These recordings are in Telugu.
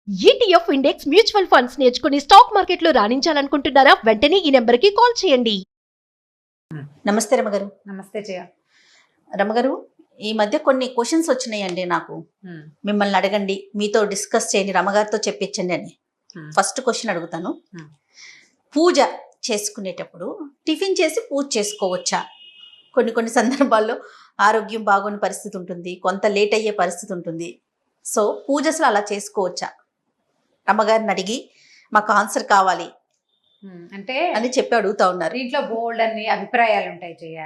ఈటీఎఫ్ ఇండెక్స్ మ్యూచువల్ ఫండ్స్ నేర్చుకుని స్టాక్ మార్కెట్లో రాణించాలనుకుంటున్నారా? వెంటనే ఈ నెంబర్కి కాల్ చేయండి. నమస్తే రమగారు. నమస్తే జయ. రమగారు, ఈ మధ్య కొన్ని క్వశ్చన్స్ వచ్చినాయండి నాకు. మిమ్మల్ని అడగండి, మీతో డిస్కస్ చేయండి, రమగారితో చెప్పించండి అని. ఫస్ట్ క్వశ్చన్ అడుగుతాను. పూజ చేసుకునేటప్పుడు టిఫిన్ చేసి పూజ చేసుకోవచ్చా? కొన్ని సందర్భాల్లో ఆరోగ్యం బాగోని పరిస్థితి ఉంటుంది, కొంత లేట్ అయ్యే పరిస్థితి ఉంటుంది. సో పూజ అసలు అలా చేసుకోవచ్చా? రమగారిని అడిగి మాకు ఆన్సర్ కావాలి అంటే అని చెప్పి అడుగుతా ఉన్నారు. దీంట్లో బోల్డ్ అన్ని అభిప్రాయాలు ఉంటాయి జయ.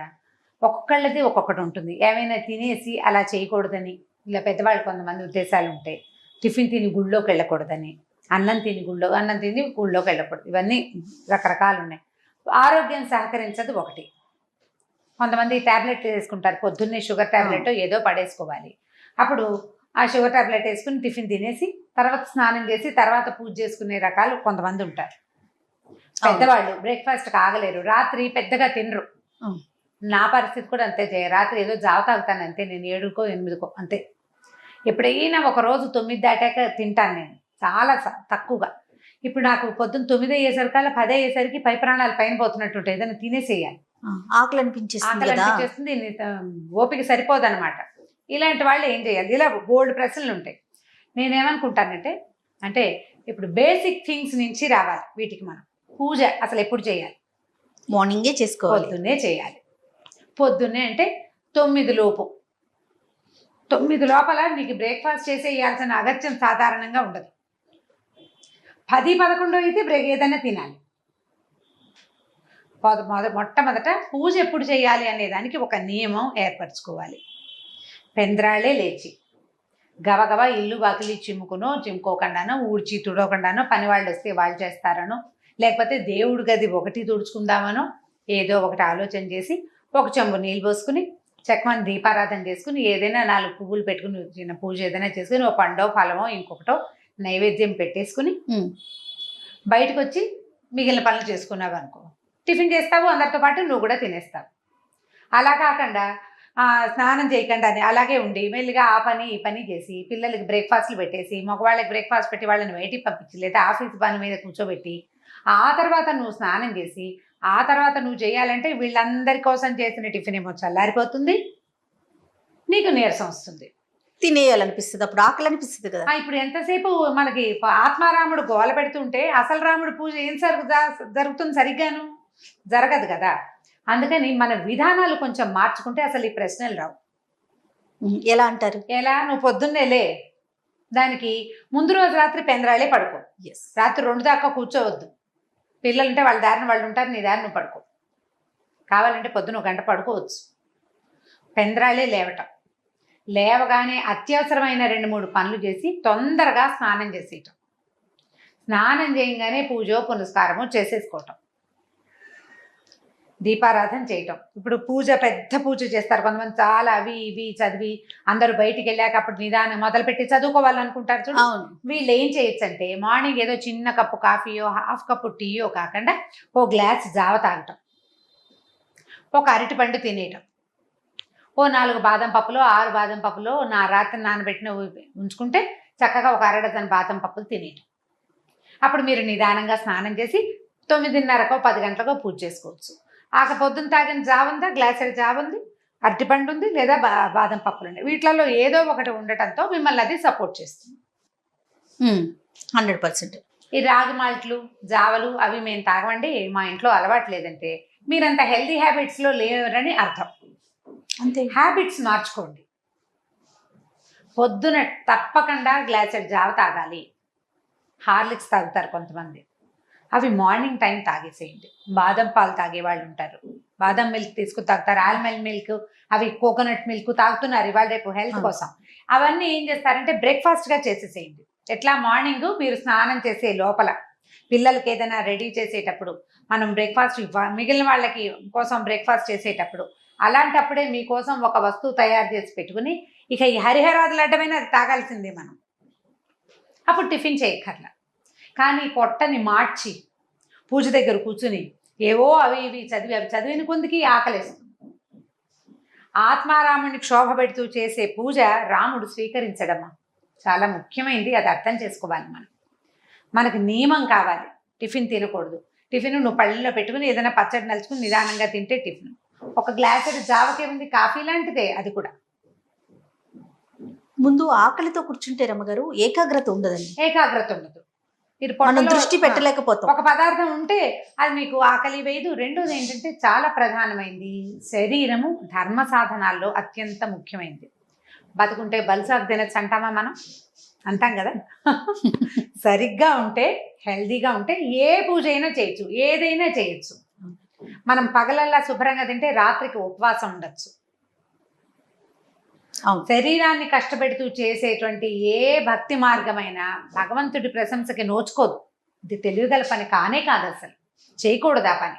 ఒక్కొక్కళ్ళది ఒక్కొక్కటి ఉంటుంది. ఏమైనా తినేసి అలా చేయకూడదని, ఇలా పెద్దవాళ్ళు కొంతమంది ఉద్దేశాలు ఉంటాయి. టిఫిన్ తిని గుళ్ళోకి వెళ్ళకూడదని, అన్నం తిని గుళ్ళోకి వెళ్ళకూడదు. ఇవన్నీ రకరకాలు ఉన్నాయి. ఆరోగ్యం సహకరించదు ఒకటి. కొంతమంది ట్యాబ్లెట్ వేసుకుంటారు, పొద్దున్నే షుగర్ ట్యాబ్లెట్ ఏదో పడేసుకోవాలి. అప్పుడు ఆ షుగర్ ట్యాబ్లెట్ వేసుకుని టిఫిన్ తినేసి తర్వాత స్నానం చేసి తర్వాత పూజ చేసుకునే రకాలు కొంతమంది ఉంటారు. పెద్దవాళ్ళు బ్రేక్ఫాస్ట్ ఆగలేరు, రాత్రి పెద్దగా తినరు. నా పరిస్థితి కూడా అంతే చేయ. రాత్రి ఏదో జావ తాగుతాను అంతే, నేను 7కో 8కో అంతే. ఎప్పుడైనా ఒక రోజు 9 దాటాక తింటాను నేను, చాలా తక్కువగా. ఇప్పుడు నాకు పొద్దున్న 9 అయ్యేసరికల్లా 10 అయ్యేసరికి పై ప్రాణాలు పైన పోతున్నట్టు ఉంటాయి. ఏదైనా తినేసేయాలి, ఆకలి అనిపించేస్తుంది, ఓపిక సరిపోదు అనమాట. ఇలాంటి వాళ్ళు ఏం చేయాలి? ఇలా బోల్డ్ ప్రశ్నలు ఉంటాయి. నేనేమనుకుంటానంటే, అంటే ఇప్పుడు బేసిక్ థింగ్స్ నుంచి రావాలి వీటికి. మనం పూజ అసలు ఎప్పుడు చేయాలి? మార్నింగే చేసుకోవాలి, పొద్దున్నే చేయాలి. పొద్దున్నే అంటే 9 లోపు. 9 లోపల నీకు బ్రేక్ఫాస్ట్ చేసేయాల్సిన అగత్యం సాధారణంగా ఉండదు. 10, 11 అయితే ఏదైనా తినాలి. మొట్టమొదట పూజ ఎప్పుడు చేయాలి అనే దానికి ఒక నియమం ఏర్పరచుకోవాలి. పెంద్రాళ్ళే లేచి గబగబా ఇల్లు వాకిలి చిమ్ముకోకుండానో, ఊడ్చి తుడవకుండానో, పని వాళ్ళు వస్తే వాళ్ళు చేస్తారనో, లేకపోతే దేవుడి గది ఒకటి తుడుచుకుందామనో ఏదో ఒకటి ఆలోచన చేసి ఒక చెంబు నీళ్ళు పోసుకుని చక్కమని దీపారాధన చేసుకుని ఏదైనా 4 పువ్వులు పెట్టుకుని చిన్న పూజ ఏదైనా చేసుకుని ఓ పండో ఫలమో ఇంకొకటో నైవేద్యం పెట్టేసుకుని బయటకు వచ్చి మిగిలిన పనులు చేసుకున్నావు అనుకో, టిఫిన్ చేస్తావు, అందరితో పాటు నువ్వు కూడా తినేస్తావు. అలా కాకుండా స్నానం చేయకుండా అలాగే ఉండి మెల్లిగా ఆ పని ఈ పని చేసి పిల్లలకి బ్రేక్ఫాస్ట్లు పెట్టేసి, మగవాళ్ళకి బ్రేక్ఫాస్ట్ పెట్టి వాళ్ళని బయటికి పంపించి, లేదా ఆఫీస్ పని మీద కూర్చోబెట్టి ఆ తర్వాత నువ్వు స్నానం చేసి ఆ తర్వాత నువ్వు చేయాలంటే వీళ్ళందరి కోసం చేసిన టిఫిన్ ఏమో చల్లారిపోతుంది, నీకు నీరసం వస్తుంది, తినేయాలనిపిస్తుంది, అప్పుడు ఆకలి అనిపిస్తుంది కదా. ఇప్పుడు ఎంతసేపు మనకి ఆత్మారాముడు గోల పెడుతుంటే అసలు రాముడు పూజ ఏం జరుగుతుంది? సరిగ్గాను జరగదు కదా. అందుకని మన విధానాలు కొంచెం మార్చుకుంటే అసలు ఈ ప్రశ్నలు రావు. ఎలా అంటారు? ఎలా? నువ్వు పొద్దున్నేలే, దానికి ముందు రోజు రాత్రి పెందరాళే పడుకో. రాత్రి 2 దాకా కూర్చోవద్దు. పిల్లలుంటే వాళ్ళ దారిని వాళ్ళు ఉంటారు, నీ దారిని నువ్వు పడుకో. కావాలంటే పొద్దున 1 గంట పడుకోవచ్చు. పెందరాళే లేవటం, లేవగానే అత్యవసరమైన 2-3 పనులు చేసి తొందరగా స్నానం చేసేయటం, స్నానం చేయగానే పూజో పునస్కారమో చేసేసుకోవటం, దీపారాధన చేయటం. ఇప్పుడు పూజ పెద్ద పూజ చేస్తారు కొంతమంది, చాలా అవి ఇవి చదివి అందరూ బయటికి వెళ్ళాక అప్పుడు నిదానం మొదలుపెట్టి చదువుకోవాలనుకుంటారు చూడు. వీళ్ళు ఏం చేయొచ్చు అంటే, మార్నింగ్ ఏదో చిన్న కప్పు కాఫీయో హాఫ్ కప్పు టీయో కాకుండా ఓ గ్లాస్ జావ తాగటం, ఒక అరటిపండు తినేయటం, ఓ 4 బాదం పప్పులో 6 బాదం పప్పులో రాత్రి నానబెట్టిన ఉంచుకుంటే చక్కగా ఒక 1/2 డజన్ బాదం పప్పులు తినేయటం. అప్పుడు మీరు నిదానంగా స్నానం చేసి 9:30కో 10 గంటలకో పూజ చేసుకోవచ్చు. పొద్దున్న తాగిన జావ ఉందా, గ్లాసెడ్ జావ ఉంది, అరటిపండు ఉంది, లేదా బాదం పప్పులు ఉన్నాయి. వీటిలలో ఏదో ఒకటి ఉండటంతో మిమ్మల్ని అది సపోర్ట్ చేస్తుంది. 100%. ఈ రాగి మాల్ట్లు జావలు అవి మేము తాగమండి, మా ఇంట్లో అలవాటు లేదంటే మీరంత హెల్తీ హ్యాబిట్స్లో లేరని అర్థం. అంతే, హ్యాబిట్స్ మార్చుకోండి. పొద్దున తప్పకుండా గ్లాసెడ్ జావ తాగాలి. హార్లిక్స్ తాగుతారు కొంతమంది, అవి మార్నింగ్ టైం తాగేసేయండి. బాదం పాలు తాగే వాళ్ళు ఉంటారు, బాదం మిల్క్ తీసుకుని తాగుతారు, ఆల్మండ్ మిల్క్, అవి కోకోనట్ మిల్క్ తాగుతున్నారు ఇవాళ రేపు హెల్త్ కోసం. అవన్నీ ఏం చేస్తారంటే బ్రేక్ఫాస్ట్గా చేసేసేయండి. ఎట్లా? మార్నింగ్ మీరు స్నానం చేసే లోపల పిల్లలకి ఏదైనా రెడీ చేసేటప్పుడు మనం బ్రేక్ఫాస్ట్ మిగిలిన వాళ్ళకి కోసం బ్రేక్ఫాస్ట్ చేసేటప్పుడు అలాంటప్పుడే మీకోసం ఒక వస్తువు తయారు చేసి పెట్టుకుని ఇక ఈ హరిహరాదులు అడ్డమైన అది తాగాల్సిందే మనం. అప్పుడు టిఫిన్ చేయక్కర్లా. కానీ పొట్టని మార్చి పూజ దగ్గర కూర్చుని ఏవో అవి ఇవి చదివిన కొందికి ఆకలేస్తుంది. ఆత్మారాముడిని క్షోభ పెడుతూ చేసే పూజ రాముడు స్వీకరించడమ్మా. చాలా ముఖ్యమైనది, అది అర్థం చేసుకోవాలి మనం. మనకు నియమం కావాలి. టిఫిన్ తినకూడదు. టిఫిన్ నువ్వు పళ్ళలో పెట్టుకుని ఏదైనా పచ్చడి నలుచుకుని నిదానంగా తింటే టిఫిన్. ఒక గ్లాసెడ్ జావకే ఉంది, కాఫీ లాంటిదే అది కూడా. ముందు ఆకలితో కూర్చుంటే రమ్మగారు ఏకాగ్రత ఉండదండి, ఏకాగ్రత ఉండదు. మీరు మనం పొట్టలో దృష్టి పెట్టలేకపోతాం. ఒక పదార్థం ఉంటే అది మీకు ఆకలి వేయదు. రెండోది ఏంటంటే చాలా ప్రధానమైంది, శరీరము ధర్మ సాధనాల్లో అత్యంత ముఖ్యమైనది. బతుకుంటే బల్సాకు తినచ్చు అంటామా మనం? అంటాం కదా. సరిగ్గా ఉంటే, హెల్దీగా ఉంటే ఏ పూజ అయినా చేయొచ్చు, ఏదైనా చేయొచ్చు. మనం పగలల్లా శుభ్రంగా తింటే రాత్రికి ఉపవాసం ఉండొచ్చు. శరీరాన్ని కష్టపెడుతూ చేసేటువంటి ఏ భక్తి మార్గమైనా భగవంతుడి ప్రశంసకి నోచుకోదు. ఇది తెలివిగల పని కానే కాదు, అసలు చేయకూడదు ఆ పని.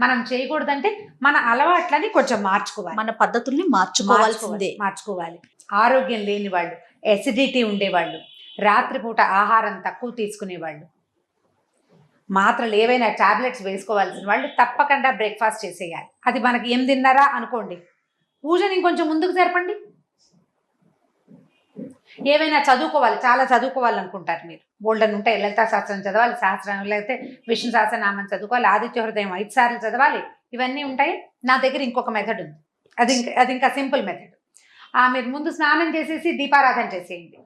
మనం చేయకూడదంటే మన అలవాట్లని కొంచెం మార్చుకోవాలి, మన పద్ధతుల్ని మార్చుకోవాలి. ఆరోగ్యం లేని వాళ్ళు, ఎసిడిటీ ఉండేవాళ్ళు, రాత్రిపూట ఆహారం తక్కువ తీసుకునేవాళ్ళు, మాత్రలు ఏవైనా టాబ్లెట్స్ వేసుకోవాల్సిన వాళ్ళు తప్పకుండా బ్రేక్ఫాస్ట్ చేసేయాలి. అది మనకి 8:30 అనుకోండి, పూజని ఇంకొంచెం ముందుకు జరపండి. ఏవైనా చదువుకోవాలి, చాలా చదువుకోవాలనుకుంటారు మీరు, బోల్డన్ ఉంటాయి. లలితా శాస్త్రం చదవాలి, సహస్రం లేకపోతే విష్ణు సహస్రనామం చదువుకోవాలి, ఆదిత్య హృదయం 5 సార్లు చదవాలి, ఇవన్నీ ఉంటాయి. నా దగ్గర ఇంకొక మెథడ్ ఉంది, అది ఇంకా సింపుల్ మెథడ్. మీరు ముందు స్నానం చేసేసి దీపారాధన చేసేయండి.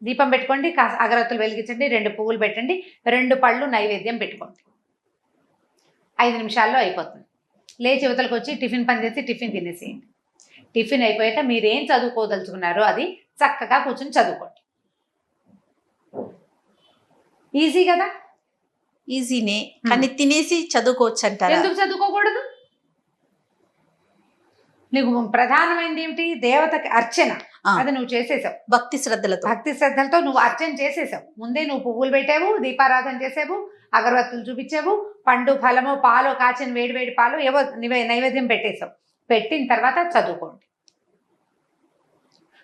దీపం పెట్టుకోండి, అగరత్తులు వెలిగించండి, 2 పువ్వులు పెట్టండి, 2 పళ్ళు నైవేద్యం పెట్టుకోండి. 5 నిమిషాల్లో అయిపోతుంది. లేచి యువతలకు వచ్చి టిఫిన్ పని చేసి టిఫిన్ తినేసేయండి. టిఫిన్ అయిపోయాక మీరేం చదువుకోదలుచుకున్నారో అది చక్కగా కూర్చొని చదువుకోండి. ఈజీ కదా? ఈజీనే, కానీ తినేసి చదువుకోవచ్చు అంటారు. ఎందుకు చదువుకోకూడదు? నీకు ప్రధానమైనది ఏమిటి? దేవతకి అర్చన. అది నువ్వు చేసేసావు భక్తి శ్రద్ధలతో నువ్వు అర్చన చేసేసావు. ముందే నువ్వు పువ్వులు పెట్టావు, దీపారాధన చేసావు, అగరవత్తులు చూపించావు, పండు ఫలము పాలు కాచిన వేడి పాలు ఏవో నైవేద్యం పెట్టేసావు. పెట్టిన తర్వాత చదువుకోండి.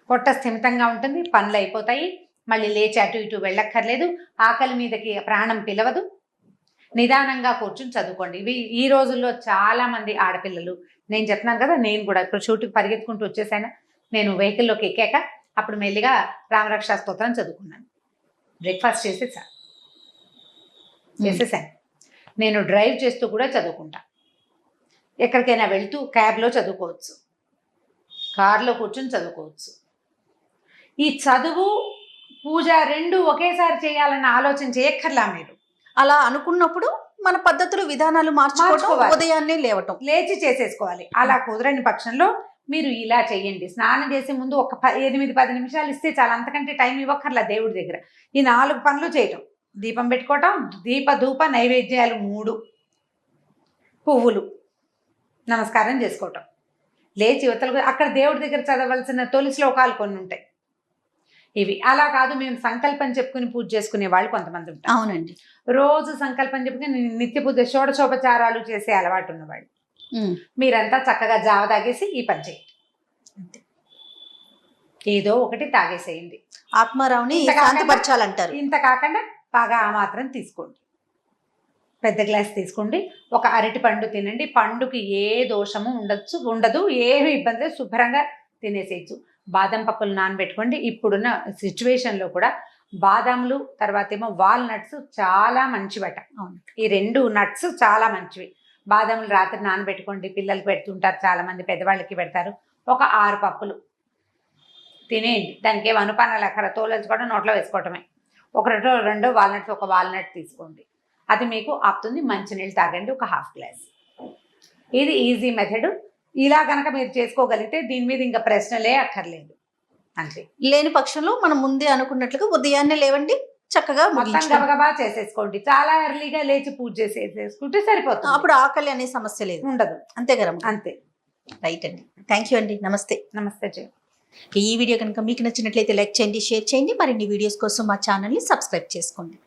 పొట్ట స్థిమితంగా ఉంటుంది, పనులు అయిపోతాయి, మళ్ళీ లేచి అటు ఇటు వెళ్ళక్కర్లేదు, ఆకలి మీదకి ప్రాణం పిలవదు, నిదానంగా కూర్చుని చదువుకోండి. ఇవి ఈ రోజుల్లో చాలా మంది ఆడపిల్లలు, నేను చెప్తున్నాను కదా, నేను కూడా ఇప్పుడు షూటింగ్ పరిగెత్తుకుంటూ వచ్చేసాను. నేను వెహికల్లోకి ఎక్కాక అప్పుడు మెల్లిగా రామరక్షా స్తోత్రం చదువుకున్నాను. బ్రేక్ఫాస్ట్ చేసేసాను. నేను డ్రైవ్ చేస్తూ కూడా చదువుకుంటా. ఎక్కడికైనా వెళ్తూ క్యాబ్లో చదువుకోవచ్చు, కార్లో కూర్చొని చదువుకోవచ్చు. ఈ చదువు పూజ 2 ఒకేసారి చేయాలన్న ఆలోచన చేయక్కర్లా. మీరు అలా అనుకున్నప్పుడు మన పద్ధతులు విధానాలు మార్చుకోవడం, ఉదయాన్నే లేచి చేసేసుకోవాలి. అలా కుదరని పక్షంలో మీరు ఇలా చెయ్యండి. స్నానం చేసే ముందు ఒక 8-10 నిమిషాలు ఇస్తే చాలా, అంతకంటే టైం ఇవ్వక్కర్లా దేవుడి దగ్గర. ఈ 4 పనులు చేయటం: దీపం పెట్టుకోవటం, దీప ధూప నైవేద్యాలు 3, పువ్వులు, నమస్కారం చేసుకోవటం, లేచి యువతలకు అక్కడ దేవుడి దగ్గర చదవలసిన తొలి శ్లోకాలు కొన్ని ఉంటాయి. ఇవి అలా కాదు, మేము సంకల్పం చెప్పుకుని పూజ చేసుకునే వాళ్ళు కొంతమంది ఉంటారు. అవునండి, రోజు సంకల్పం చెప్పుకుని నిత్య పూజ షోడశోపచారాలు చేసే అలవాటు ఉన్నవాళ్ళు. మీరంతా చక్కగా జావ తాగేసి ఈ పని చేయండి. ఏదో ఒకటి తాగేసేయండి, ఆత్మారావుని శాంతిపరచాలంటారు. ఇంత కాకుండా బాగా ఆ మాత్రం తీసుకోండి. పెద్ద గ్లాస్ తీసుకోండి. ఒక అరటి పండు తినండి. పండుకి ఏ దోషము ఉండదు, ఏమి ఇబ్బంది, శుభ్రంగా తినేసేయచ్చు. బాదం పప్పులు నానబెట్టుకోండి. ఇప్పుడున్న సిచ్యువేషన్లో కూడా బాదాములు, తర్వాత ఏమో వాల్నట్స్ చాలా మంచివట. ఈ 2 నట్స్ చాలా మంచివి. బాదాములు రాత్రి నానబెట్టుకోండి, పిల్లలకి పెడుతుంటారు చాలామంది, పెద్దవాళ్ళకి పెడతారు. ఒక 6 పప్పులు తినేయండి. దానికి ఏం అనుపానాలు అక్కడ తోలంచుకోవడం, నోట్లో వేసుకోవటమే. 1-2 వాల్నట్స్, ఒక వాల్నట్ తీసుకోండి, అది మీకు ఆపుతుంది. మంచినీళ్ళు తాగండి, ఒక 1/2 గ్లాస్. ఇది ఈజీ మెథడ్. ఇలా కనుక మీరు చేసుకోగలిగితే దీని మీద ఇంకా ప్రశ్నలే అక్కర్లేదు. అంతే. లేని పక్షంలో మనం ముందే అనుకున్నట్లుగా ఉదయాన్నే లేవండి, చక్కగా మొత్తం గబగబా చేసేసుకోండి. చాలా ఎర్లీగా లేచి పూజ చేసేసుకుంటే సరిపోతుంది. అప్పుడు ఆకలి అనే సమస్య లేదు, ఉండదు. అంతే కదా? అంతే. రైట్ అండి, థ్యాంక్ యూ అండి. నమస్తే. నమస్తే. ఈ వీడియో కనుక మీకు నచ్చినట్లయితే లైక్ చేయండి, షేర్ చేయండి. మరిన్ని వీడియోస్ కోసం మా ఛానల్ని సబ్స్క్రైబ్ చేసుకోండి.